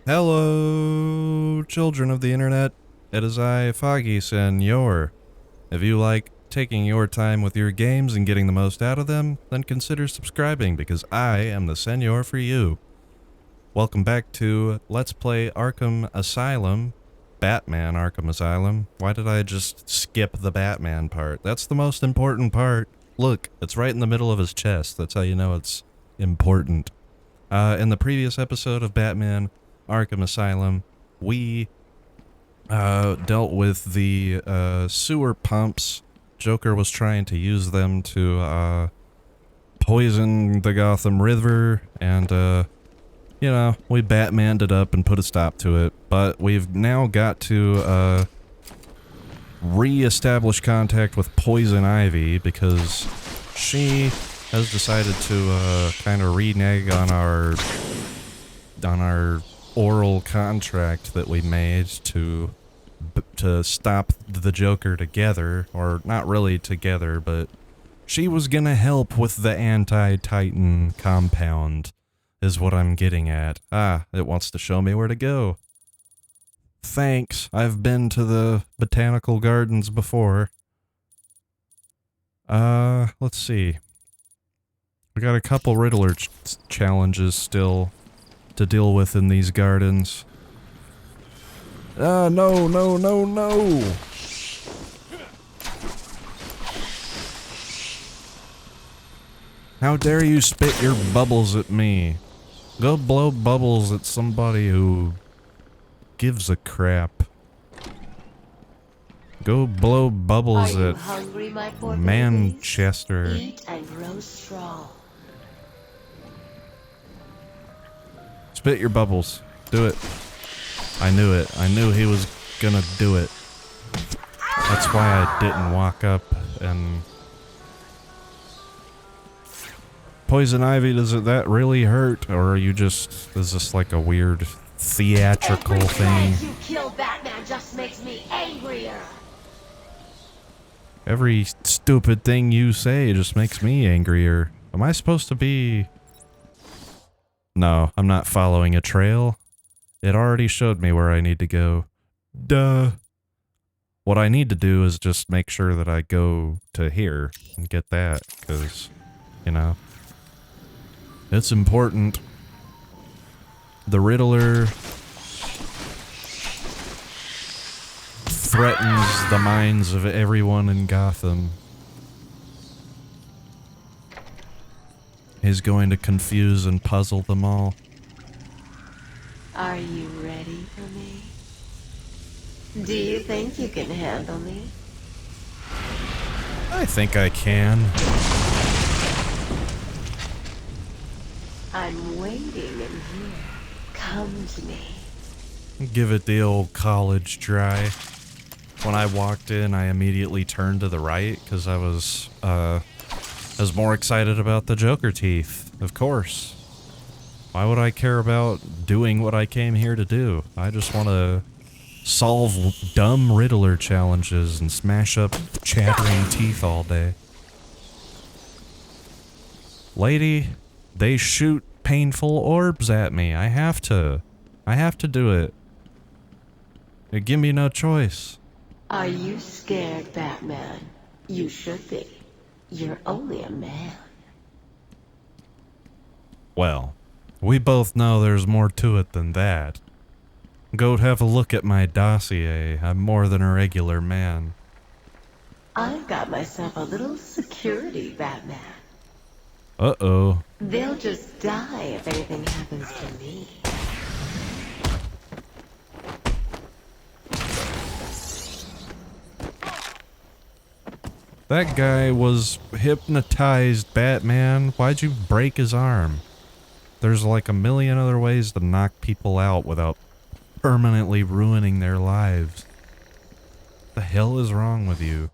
Hello, children of the internet. It is I, Foggy Senor. If you like taking your time with your games and getting the most out of them, then consider subscribing because I am the Senor for you. Welcome back to Let's Play Arkham Asylum. Batman Arkham Asylum. Why did I just skip the Batman part? That's the most important part. Look, it's right in the middle of his chest. That's how you know it's important. In the previous episode of Batman Arkham Asylum, we dealt with the sewer pumps. Joker was trying to use them to poison the Gotham River, and you know, we Batmaned it up and put a stop to it. But we've now got to re-establish contact with Poison Ivy because she has decided to kind of renege on our oral contract that we made to stop the Joker together, or not really together, but she was gonna help with the anti-Titan compound, is what I'm getting at. Ah, it wants to show me where to go. Thanks, I've been to the botanical gardens before. Let's see. We got a couple Riddler challenges still to deal with in these gardens. No. How dare you spit your bubbles at me? Go blow bubbles at somebody who gives a crap. Go blow bubbles at hungry, Manchester. Eat and grow strong. Spit your bubbles. Do it. I knew it. I knew he was gonna do it. That's why I didn't walk up and... Poison Ivy, does that really hurt? Or are you just... is this like a weird theatrical thing? You kill Batman just makes me angrier. Every stupid thing you say just makes me angrier. Am I supposed to be... No, I'm not following a trail. It already showed me where I need to go. Duh. What I need to do is just make sure that I go to here and get that, because, you know, it's important. The Riddler threatens the minds of everyone in Gotham. He's going to confuse and puzzle them all. Are you ready for me? Do you think you can handle me? I think I can. I'm waiting in here. Come to me. Give it the old college try. When I walked in, I immediately turned to the right because I was more excited about the Joker teeth, of course. Why would I care about doing what I came here to do? I just want to solve dumb Riddler challenges and smash up chattering teeth all day. Lady, they shoot painful orbs at me. I have to do it. They give me no choice. Are you scared, Batman? You should be. You're only a man. Well, we both know there's more to it than that. Go have a look at my dossier. I'm more than a regular man. I've got myself a little security, Batman. Uh-oh. They'll just die if anything happens to me. That guy was hypnotized, Batman. Why'd you break his arm? There's like a million other ways to knock people out without permanently ruining their lives. What the hell is wrong with you?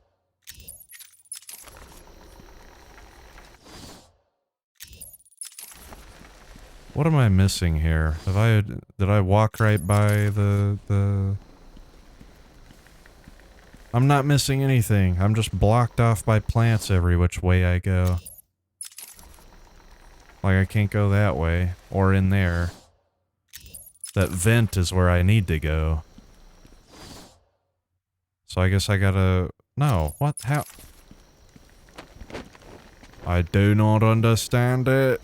What am I missing here? Did I walk right by the... I'm not missing anything. I'm just blocked off by plants every which way I go. Like I can't go that way, or in there. That vent is where I need to go. So I guess I gotta... No, what? How? I do not understand it.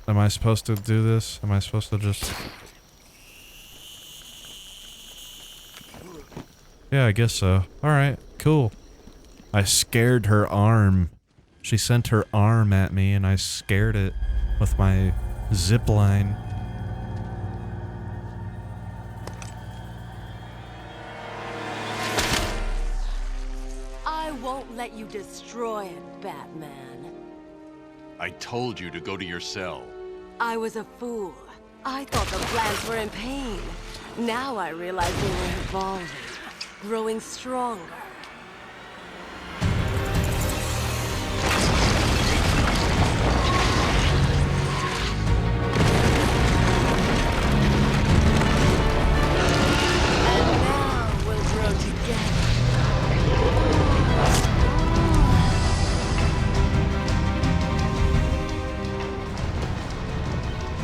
Am I supposed to do this? Am I supposed to just... Yeah, I guess so. Alright, cool. I scared her arm. She sent her arm at me and I scared it with my zip line. I won't let you destroy it, Batman. I told you to go to your cell. I was a fool. I thought the plans were in pain. Now I realize they were evolving, growing stronger. And now we'll grow together.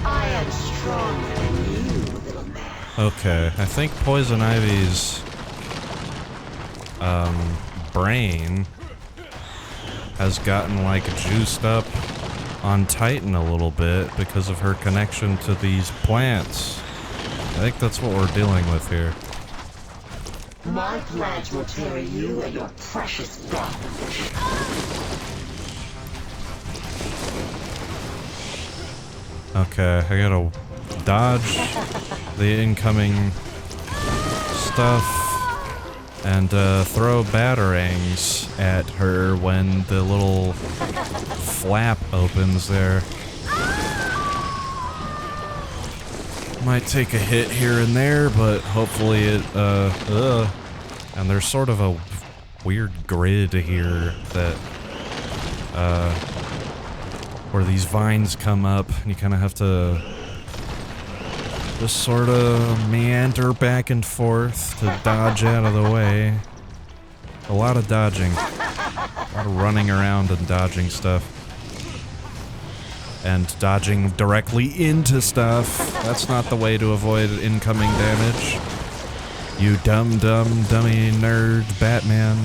I am stronger than you, little man. Okay, I think Poison Ivy's brain has gotten like juiced up on Titan a little bit because of her connection to these plants. I think that's what we're dealing with here. My plans will tear you and your precious Gotham. Okay, I gotta dodge the incoming stuff and throw batarangs at her when the little flap opens there. Might take a hit here and there, but hopefully it, and there's sort of a weird grid here that, where these vines come up, and you kind of have to just sort of meander back and forth to dodge out of the way. A lot of dodging. A lot of running around and dodging stuff. And dodging directly into stuff. That's not the way to avoid incoming damage. You dummy nerd Batman.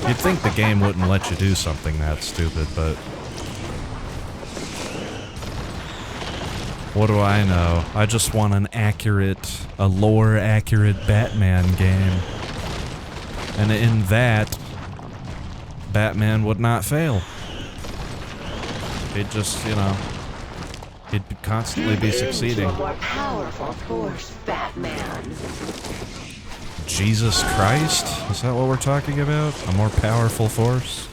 You'd think the game wouldn't let you do something that stupid, but... what do I know? I just want a lore-accurate Batman game. And in that, Batman would not fail. He'd just, you know, he'd constantly be succeeding. A more powerful force, Batman. Jesus Christ? Is that what we're talking about? A more powerful force?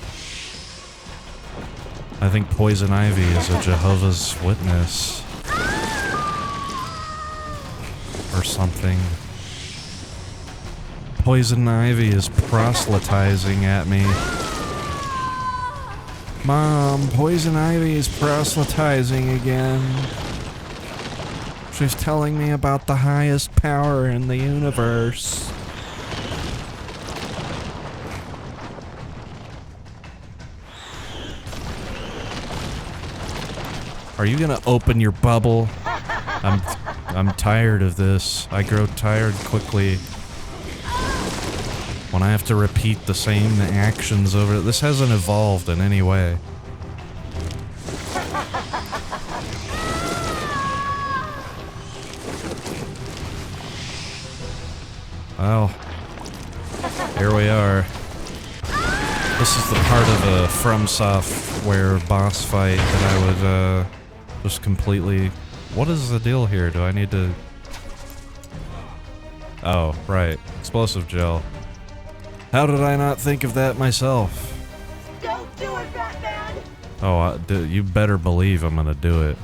I think Poison Ivy is a Jehovah's Witness. Or something. Poison Ivy is proselytizing at me. Mom, Poison Ivy is proselytizing again. She's telling me about the highest power in the universe. Are you gonna open your bubble? I'm tired of this. I grow tired quickly. When I have to repeat the same actions over... This hasn't evolved in any way. Well, here we are. This is the part of a From Software boss fight that I would, just completely... What is the deal here? Do I need to... Oh, right. Explosive gel. How did I not think of that myself? Don't do it, Batman! Oh, you better believe I'm gonna do it.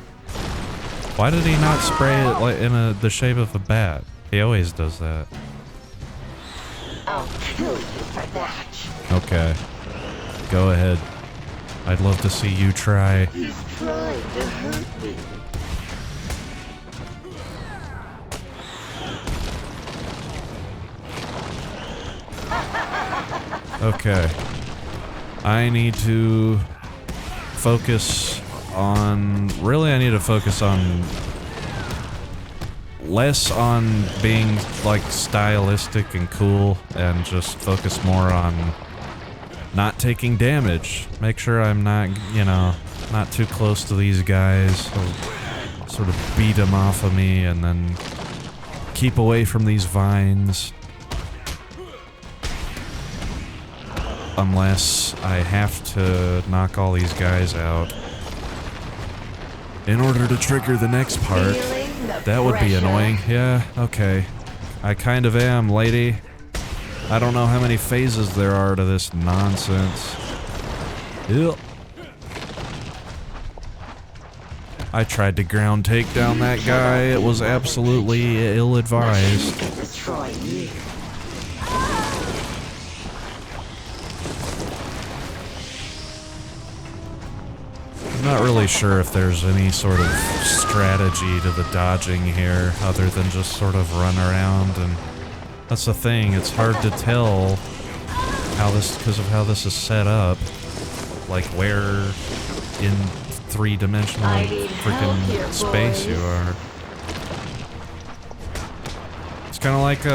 Why did he not spray it like in the shape of a bat? He always does that. I'll kill you for that. Okay. Go ahead. I'd love to see you try. He's trying to hurt me. Okay. I need to focus on... Really, I need to focus on less on being like stylistic and cool and just focus more on not taking damage. Make sure I'm not, you know, not too close to these guys. I'll sort of beat them off of me and then keep away from these vines. Unless I have to knock all these guys out in order to trigger the next part. That would be annoying. Yeah, okay. I kind of am, lady. I don't know how many phases there are to this nonsense. Ew. I tried to ground take down that guy. It was absolutely ill-advised. Destroy you. I'm not really sure if there's any sort of strategy to the dodging here, other than just sort of run around, and that's the thing, it's hard to tell how this, because of how this is set up, like where in three-dimensional freaking space you are. It's kind of like,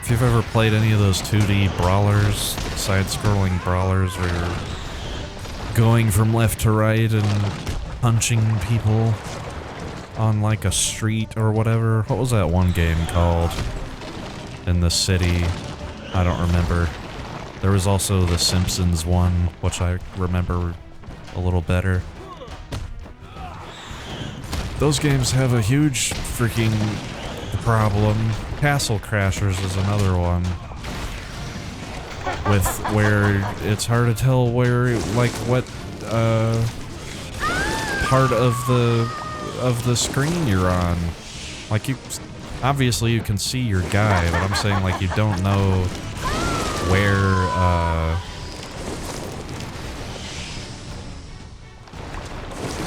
if you've ever played any of those 2D brawlers, side-scrolling brawlers where you're going from left to right and punching people on like a street or whatever. What was that one game called in the city? I don't remember. There was also the Simpsons one, which I remember a little better. Those games have a huge freaking problem. Castle Crashers is another one. With where it's hard to tell where, like, what part of the screen you're on. Like, you obviously you can see your guy, but I'm saying like you don't know where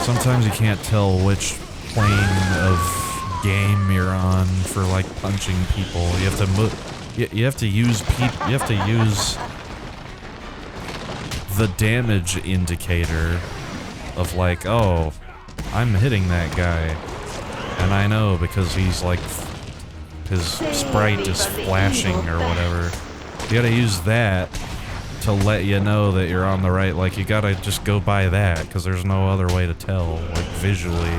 sometimes you can't tell which plane of game you're on for like punching people. You have to move. You have to use you have to use the damage indicator of like, oh, I'm hitting that guy, and I know because he's like, his sprite is flashing or whatever. You gotta use that to let you know that you're on the right, like you gotta just go by that, because there's no other way to tell, like visually,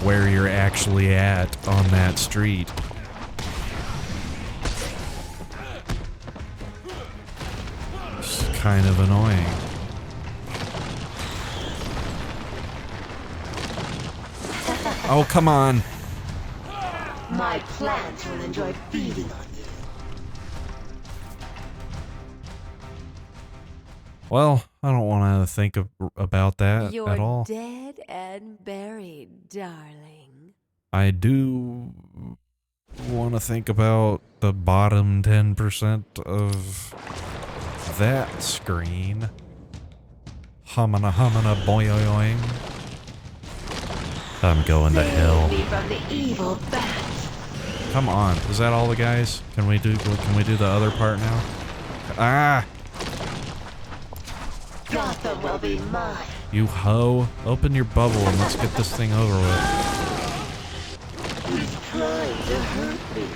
where you're actually at on that street. Kind of annoying. Oh, come on. My plants will enjoy feeding on you. Well, I don't want to think about that You're at all. dead and buried, darling. I do want to think about the bottom 10% of that screen. Humana boing. I'm going to hell. From the evil bat. Come on, is that all the guys? Can we do the other part now? Ah! Gotham will be mine. You hoe. Open your bubble and let's get this thing over with. He's trying to hurt me.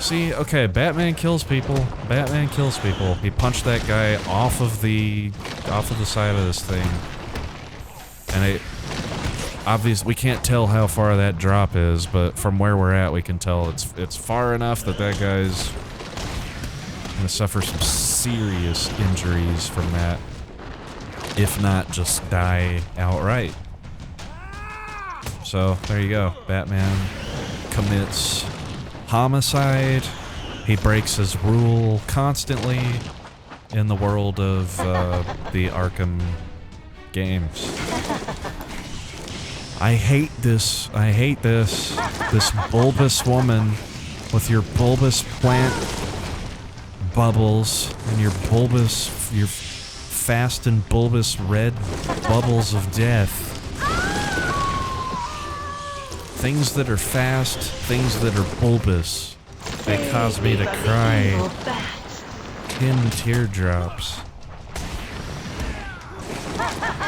See, okay, Batman kills people. Batman kills people. He punched that guy off of the side of this thing. And it obviously we can't tell how far that drop is, but from where we're at we can tell it's far enough that that guy's gonna suffer some serious injuries from that. If not just die outright. So there you go. Batman commits homicide. He breaks his rule constantly in the world of the Arkham games. I hate this. I hate this. This bulbous woman with your bulbous plant bubbles and your fast and bulbous red bubbles of death. Things that are fast, things that are bulbous, they cause me to cry in teardrops.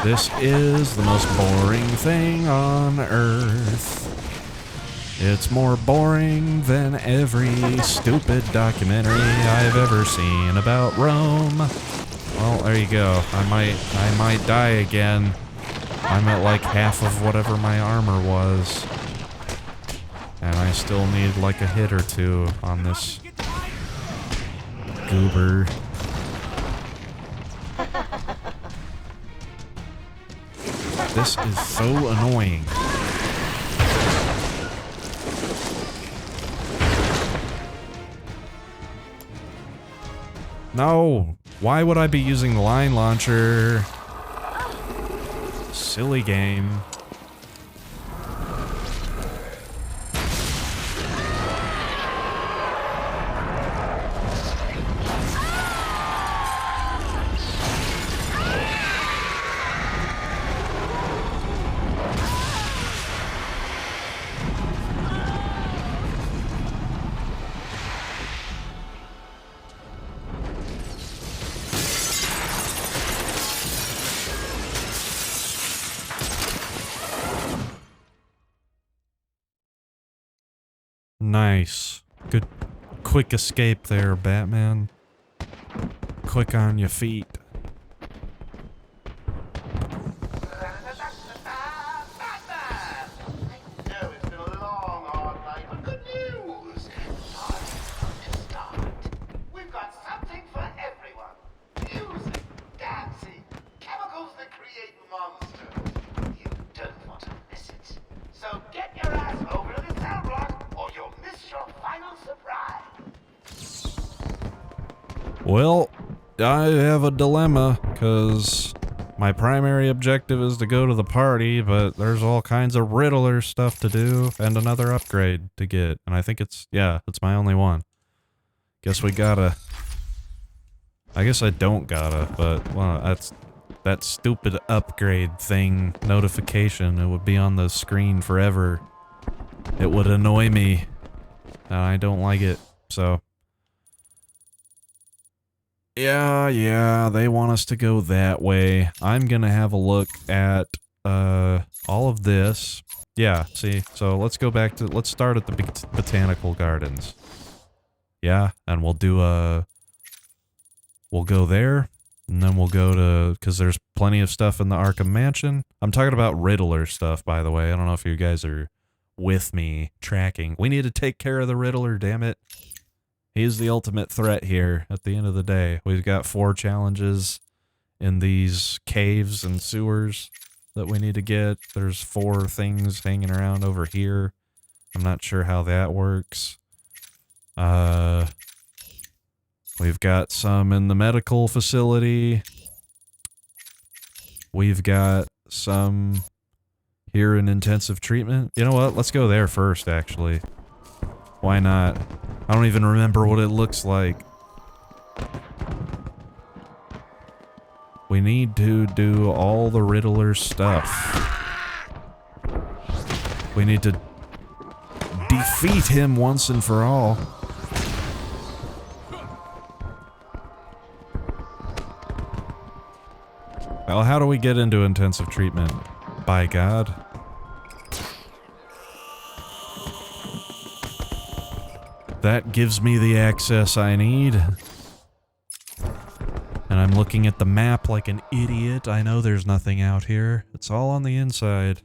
This is the most boring thing on Earth. It's more boring than every stupid documentary I've ever seen about Rome. Well, there you go. I might die again. I'm at like half of whatever my armor was. And I still need like a hit or two on this goober. This is so annoying. No! Why would I be using the line launcher? Silly game. Nice. Good quick escape there, Batman. Quick on your feet. We've got something for everyone. Music, dancing, chemicals that create monsters. You don't want to miss it. So get your ass over to the cell block or you'll miss your final surprise. Well, I have a dilemma, because my primary objective is to go to the party, but there's all kinds of Riddler stuff to do, and another upgrade to get, and I think it's my only one. Guess we gotta... I guess I don't gotta, but, well, that's... that stupid upgrade thing, notification, it would be on the screen forever. It would annoy me, and I don't like it, so... Yeah, they want us to go that way. I'm gonna have a look at, all of this. Yeah, see, so let's go back to, let's start at the botanical gardens. Yeah, and we'll do, we'll go there, and then we'll go to, because there's plenty of stuff in the Arkham Mansion. I'm talking about Riddler stuff, by the way. I don't know if you guys are with me, tracking. We need to take care of the Riddler, damn it. He's the ultimate threat here at the end of the day. We've got 4 challenges in these caves and sewers that we need to get. There's 4 things hanging around over here. I'm not sure how that works. We've got some in the medical facility. We've got some here in intensive treatment. You know what? Let's go there first, actually. Why not? I don't even remember what it looks like. We need to do all the Riddler stuff. We need to defeat him once and for all. Well, how do we get into intensive treatment? By God. That gives me the access I need. And I'm looking at the map like an idiot. I know there's nothing out here. It's all on the inside.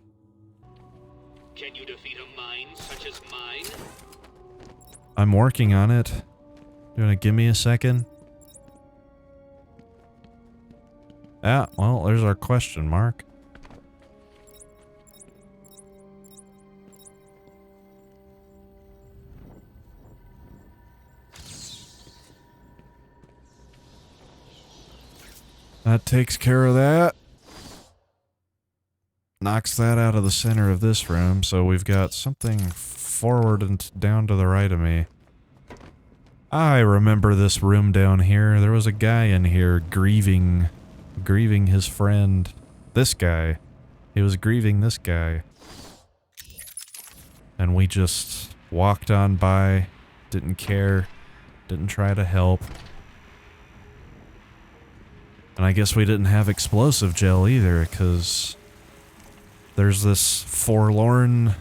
Can you defeat a mind such as mine? I'm working on it. You wanna give me a second? Ah, well, there's our question mark. That takes care of that. Knocks that out of the center of this room, so we've got something forward and down to the right of me. I remember this room down here. There was a guy in here grieving his friend. This guy. He was grieving this guy. And we just walked on by, didn't care, didn't try to help. And I guess we didn't have explosive gel either, because there's this forlorn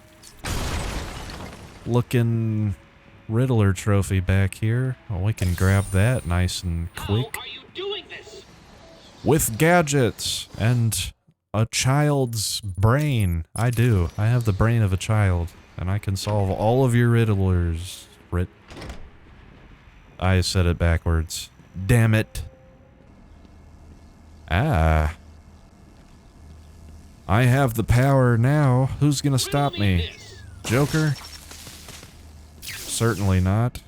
looking Riddler trophy back here. Well, we can grab that nice and quick. How are you doing this? With gadgets and a child's brain. I do. I have the brain of a child, and I can solve all of your Riddlers. I said it backwards. Damn it. Ah. I have the power now. Who's gonna stop me? Joker? Certainly not.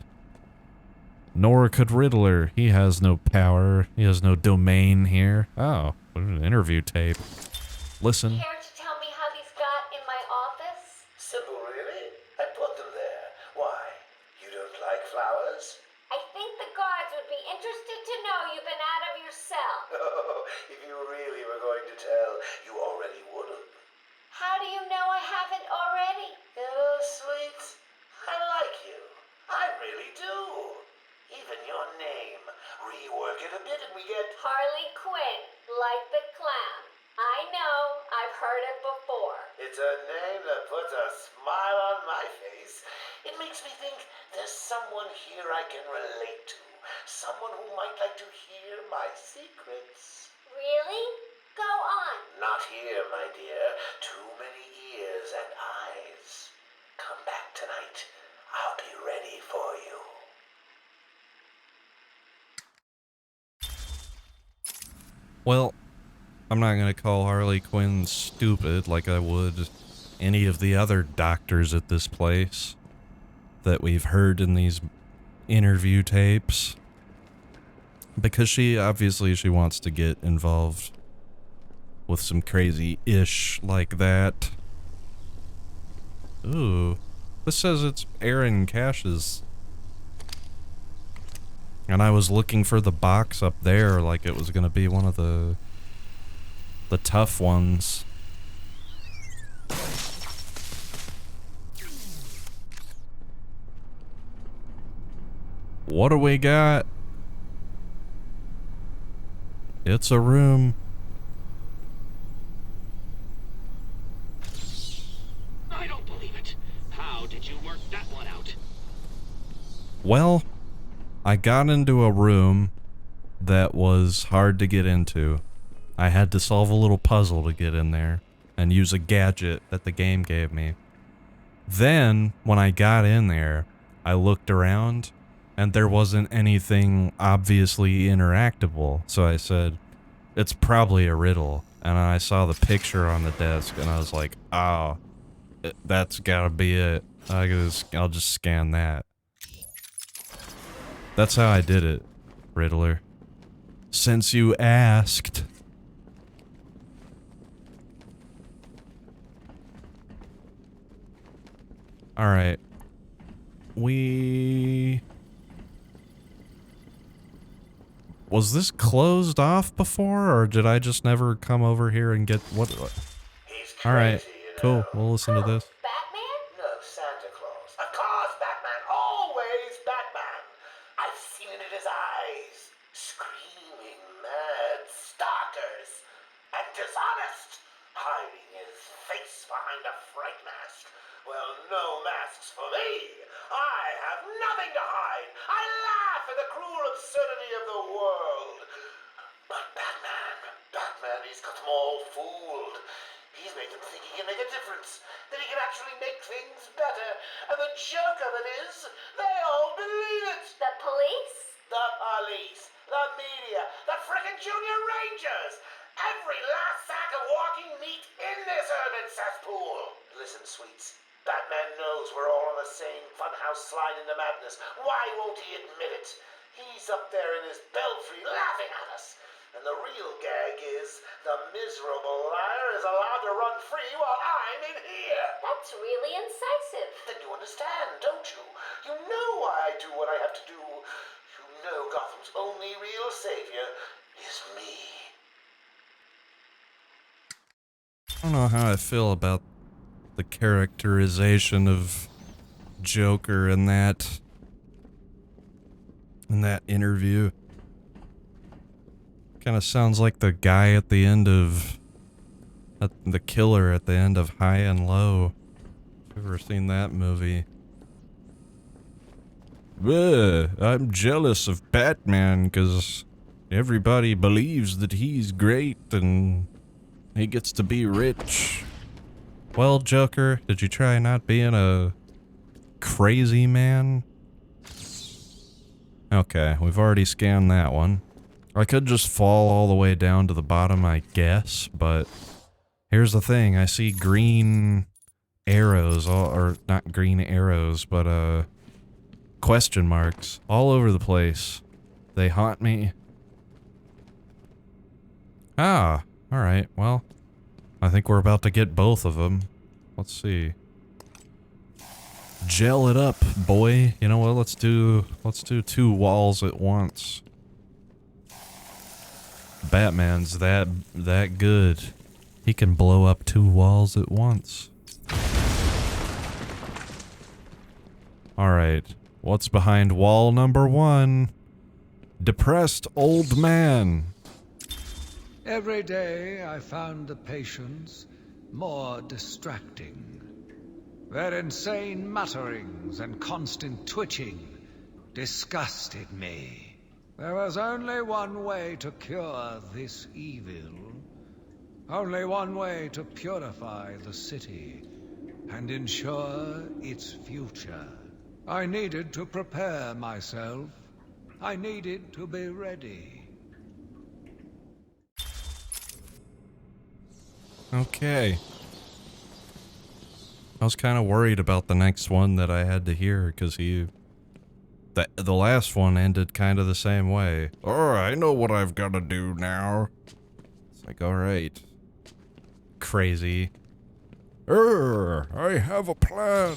Nor could Riddler. He has no power. He has no domain here. Oh, what an interview tape. Listen. Care to tell me how these got in my office? Simple, really. I put them there. Why? You don't like flowers? I think the guards would be interested to know you've been out of your cell. Oh, if you really were going to tell, you already would have. How do you know I haven't already? Oh, sweet. I like you. I really do. Even your name. Rework it a bit and we get... Harley Quinn, like the clown. I know, I've heard it before. It's a name that puts a smile on my face. It makes me think there's someone here I can relate to. Someone who might like to hear my secrets. Really? Go on. Not here, my dear. Too many ears and eyes. Come back tonight. I'll be ready for you. Well, I'm not gonna call Harley Quinn stupid like I would any of the other doctors at this place that we've heard in these interview tapes. Because she wants to get involved with some crazy ish like that. Ooh. This says it's Aaron Cash's. And I was looking for the box up there like it was gonna be one of the tough ones. What do we got? It's a room. I don't believe it. How did you work that one out? Well, I got into a room that was hard to get into. I had to solve a little puzzle to get in there and use a gadget that the game gave me. Then, when I got in there, I looked around and there wasn't anything obviously interactable. So I said, it's probably a riddle. And I saw the picture on the desk and I was like, oh, that's gotta be it. I'll just scan that. That's how I did it, Riddler. Since you asked. Alright. Was this closed off before, or did I just never come over here and get what? He's Alright, crazy, you know. cool. We'll listen to this. Batman? No, Santa Claus. Of course, Batman. Always Batman. I've seen it in his eyes. Screaming mad stalkers. And dishonest. Hiding his face behind a fright mask. Well, no masks for me. I have nothing to hide. I laugh at the cruel absurdity of the world. But Batman, he's got them all fooled. He's made them think he can make a difference, that he can actually make things better. And the joke of it is, they all believe it. The police? The police, the media, the frickin' junior rangers. Every last sack of walking meat in this urban cesspool. Listen, sweets. Batman knows we're all on the same funhouse slide into madness. Why won't he admit it? He's up there in his belfry laughing at us. And the real gag is the miserable liar is allowed to run free while I'm in here. That's really incisive. Then you understand, don't you? You know why I do what I have to do. You know Gotham's only real savior is me. I don't know how I feel about the characterization of Joker in that interview. Kind of sounds like the guy at the end of... the killer at the end of High and Low. If you've ever seen that movie. I'm jealous of Batman because everybody believes that he's great and he gets to be rich. Well, Joker, did you try not being a crazy man? Okay, we've already scanned that one. I could just fall all the way down to the bottom, I guess, but here's the thing. I see green arrows, or not green arrows, but question marks all over the place. They haunt me. Ah, alright, well, I think we're about to get both of them. Let's see. Gel it up, boy. You know what, let's do 2 walls at once. Batman's that good. He can blow up 2 walls at once. Alright, what's behind wall number 1? Depressed old man. Every day I found the patients more distracting. Their insane mutterings and constant twitching disgusted me. There was only one way to cure this evil. Only one way to purify the city and ensure its future. I needed to prepare myself. I needed to be ready. Okay. I was kind of worried about the next one that I had to hear, because the last one ended kind of the same way. Oh, I know what I've got to do now. It's like, alright. Crazy. I have a plan.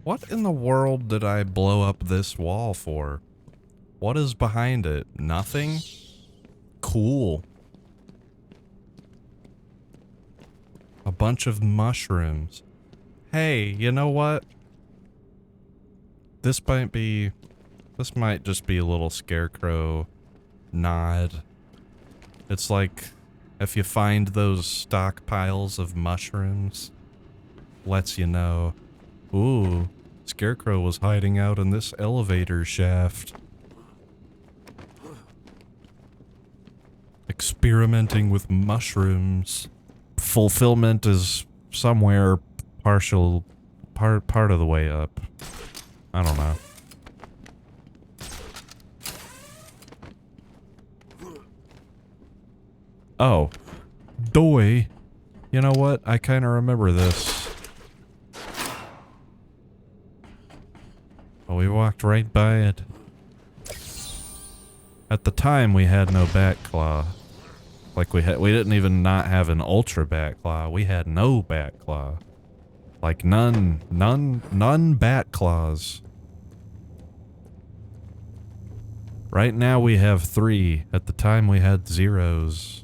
What in the world did I blow up this wall for? What is behind it? Nothing? Cool. A bunch of mushrooms. Hey, you know what? This might just be a little scarecrow nod. It's like, if you find those stockpiles of mushrooms, lets you know, ooh, Scarecrow was hiding out in this elevator shaft. Experimenting with mushrooms. Fulfillment is somewhere part of the way up. I don't know. Oh. Doy. You know what? I kind of remember this. Oh, we walked right by it. At the time, we had no Batclaw. Like, we didn't even not have an Ultra Batclaw. We had no Batclaw. Like, none Batclaws. Right now we have 3. At the time we had 0s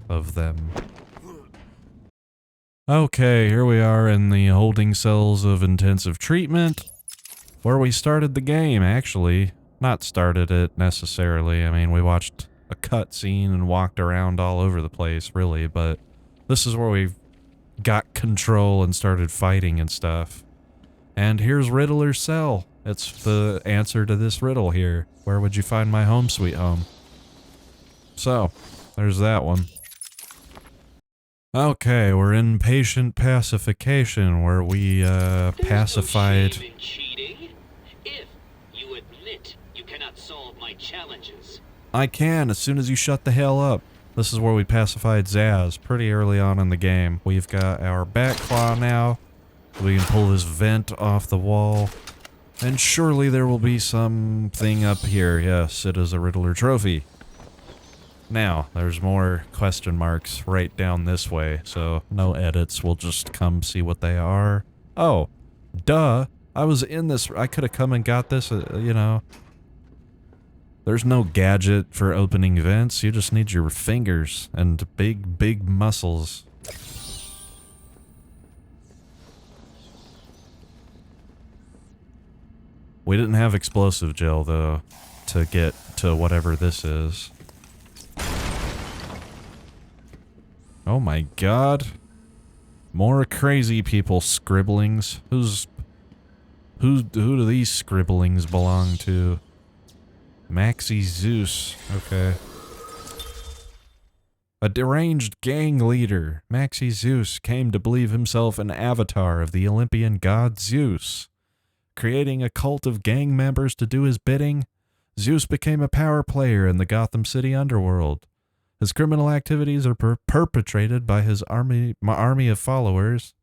of them. Okay, here we are in the holding cells of intensive treatment. Where we started the game, actually. Not started it, necessarily. I mean, we watched a cutscene and walked around all over the place, really, but this is where we got control and started fighting and stuff. And here's Riddler's cell. It's the answer to this riddle here. Where would you find my home sweet home? So, there's that one. Okay, we're in patient pacification, where we pacified... There's no shame in cheating. If you admit you cannot solve my challenges. I can, as soon as you shut the hell up. This is where we pacified Zaz pretty early on in the game. We've got our Batclaw now. We can pull this vent off the wall. And surely there will be something up here. Yes, it is a Riddler trophy. Now, there's more question marks right down this way, so no edits. We'll just come see what they are. Oh, duh. I was in this. I could have come and got this, you know. There's no gadget for opening vents. You just need your fingers and big muscles. We didn't have explosive gel, though, to get to whatever this is. Oh my god. More crazy people scribblings. Who do these scribblings belong to? Maxi Zeus. Okay. A deranged gang leader, Maxi Zeus, came to believe himself an avatar of the Olympian god Zeus. Creating a cult of gang members to do his bidding, Zeus became a power player in the Gotham City underworld. His criminal activities are perpetrated by his army of followers,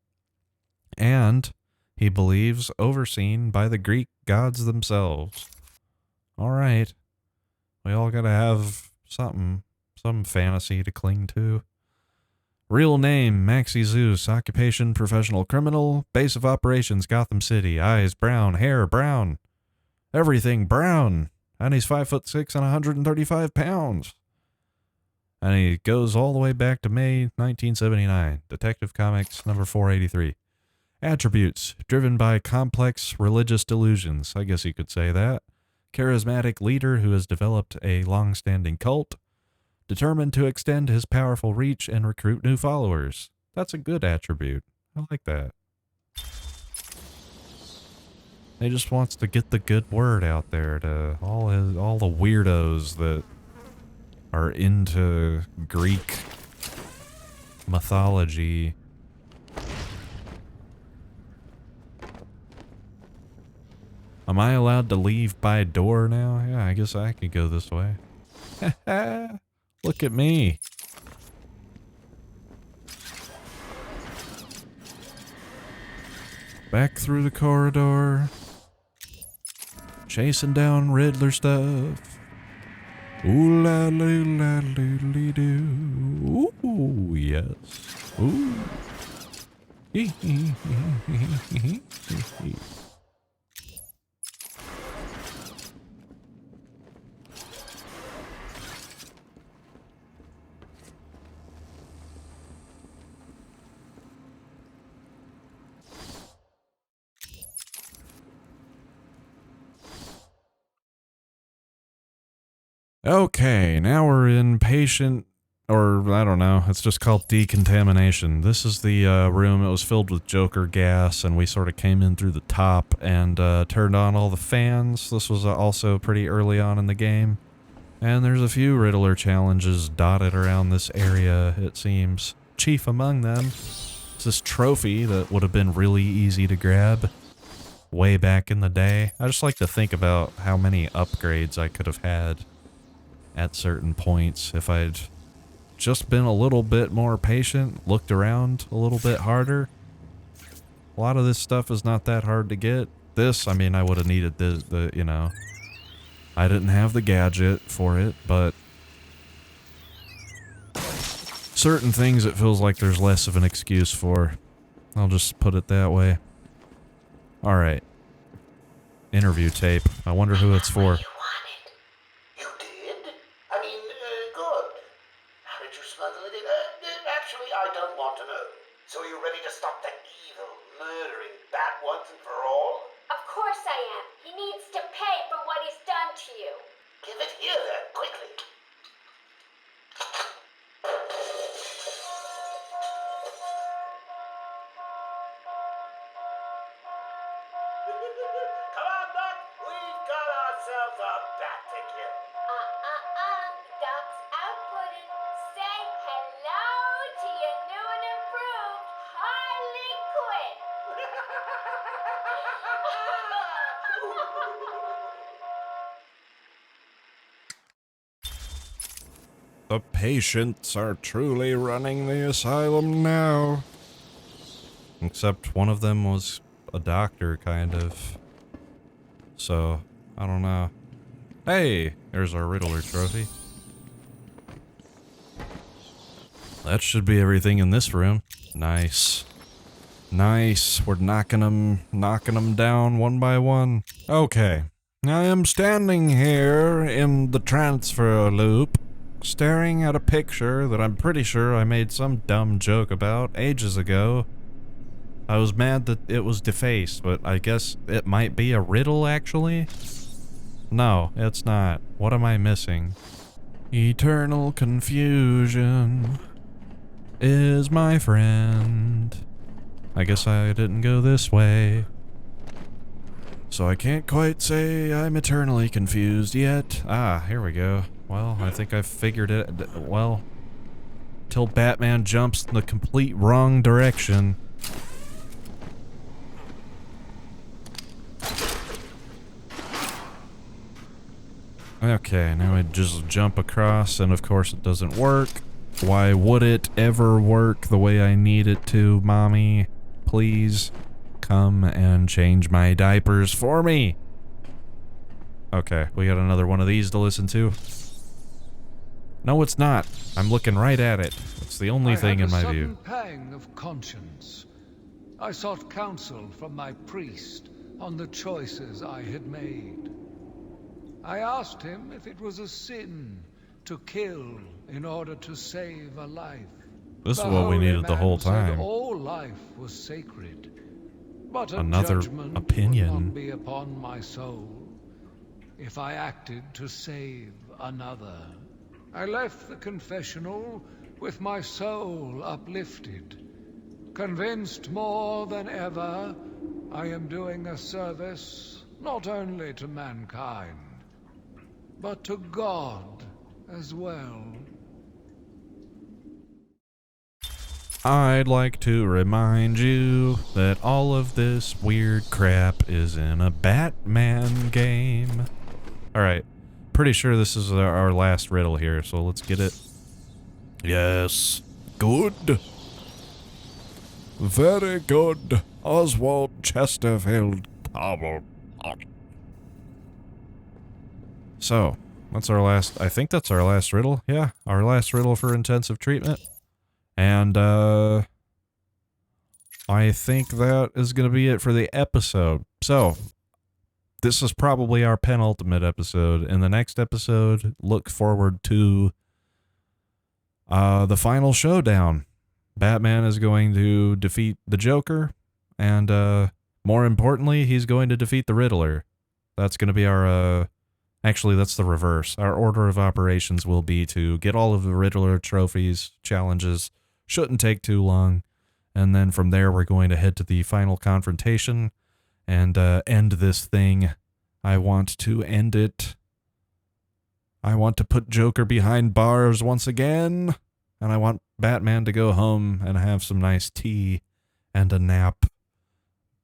and, he believes, overseen by the Greek gods themselves. Alright. We all gotta have something. Some fantasy to cling to. Real name, Maxi Zeus. Occupation, professional criminal. Base of operations, Gotham City. Eyes, brown. Hair, brown. Everything, brown. And he's 5'6" and 135 pounds. And he goes all the way back to May 1979. Detective Comics, number 483. Attributes, driven by complex religious delusions. I guess you could say that. Charismatic leader who has developed a long-standing cult. Determined to extend his powerful reach and recruit new followers. That's a good attribute. I like that. He just wants to get the good word out there to all the weirdos that are into Greek mythology. Am I allowed to leave by door now? Yeah, I guess I could go this way. Look at me. Back through the corridor. Chasing down Riddler stuff. Ooh la loo la loo lee doo. Ooh, yes. Ooh. Hee hee hee hee hee hee. Okay, now we're in patient, or I don't know, it's just called decontamination. This is the room. It was filled with Joker gas, and we sort of came in through the top and turned on all the fans. This was also pretty early on in the game. And there's a few Riddler challenges dotted around this area, it seems. Chief among them is this trophy that would have been really easy to grab way back in the day. I just like to think about how many upgrades I could have had at certain points if I'd just been a little bit more patient, looked around a little bit harder. A lot of this stuff is not that hard to get. This, I mean, I would have needed the you know, I didn't have the gadget for it, but certain things it feels like there's less of an excuse for. I'll just put it that way. Alright. Interview tape. I wonder who it's for. Actually, I don't want to know. So are you ready to stop that evil, murdering bat once and for all? Of course I am. He needs to pay for what he's done to you. Give it here then, quickly. Come on, Doc. We've got ourselves a bat to kill. Doc's outputting. Say hello to your new and improved Harley Quinn. The patients are truly running the asylum now. Except one of them was a doctor, kind of. So, I don't know. Hey, there's our Riddler trophy. That should be everything in this room. Nice. Nice. We're knocking them down one by one. Okay. I am standing here in the transfer loop, staring at a picture that I'm pretty sure I made some dumb joke about ages ago. I was mad that it was defaced, but I guess it might be a riddle, actually? No, it's not. What am I missing? Eternal confusion is my friend. I guess I didn't go this way. So I can't quite say I'm eternally confused yet. Ah, here we go. Well, I think I figured it. Well, till Batman jumps in the complete wrong direction. Okay, now I just jump across, and of course it doesn't work. Why would it ever work the way I need it to, Mommy? Please come and change my diapers for me. Okay, we got another one of these to listen to. No, it's not. I'm looking right at it. It's the only thing in my view. I had a sudden pang of conscience. I sought counsel from my priest on the choices I had made. I asked him if it was a sin to kill in order to save a life. This is what we needed the whole time. Said all life was sacred, but Another judgment opinion would not be upon my soul if I acted to save another. I left the confessional with my soul uplifted, convinced more than ever I am doing a service not only to mankind, but to God as well. I'd like to remind you that all of this weird crap is in a Batman game. Alright, pretty sure this is our last riddle here, so let's get it. Yes, good. Very good, Oswald Chesterfield Powell. So, that's our last, I think that's our last riddle. Yeah, our last riddle for intensive treatment. And, I think that is going to be it for the episode. So, this is probably our penultimate episode. In the next episode, look forward to, the final showdown. Batman is going to defeat the Joker, and, more importantly, he's going to defeat the Riddler. That's going to be our, actually, that's the reverse. Our order of operations will be to get all of the Riddler trophies, challenges. Shouldn't take too long. And then from there, we're going to head to the final confrontation and end this thing. I want to end it. I want to put Joker behind bars once again. And I want Batman to go home and have some nice tea and a nap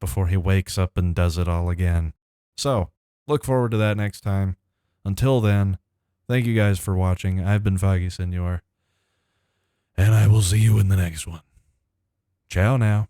before he wakes up and does it all again. So, look forward to that next time. Until then, thank you guys for watching. I've been Foggy Senor. And I will see you in the next one. Ciao now.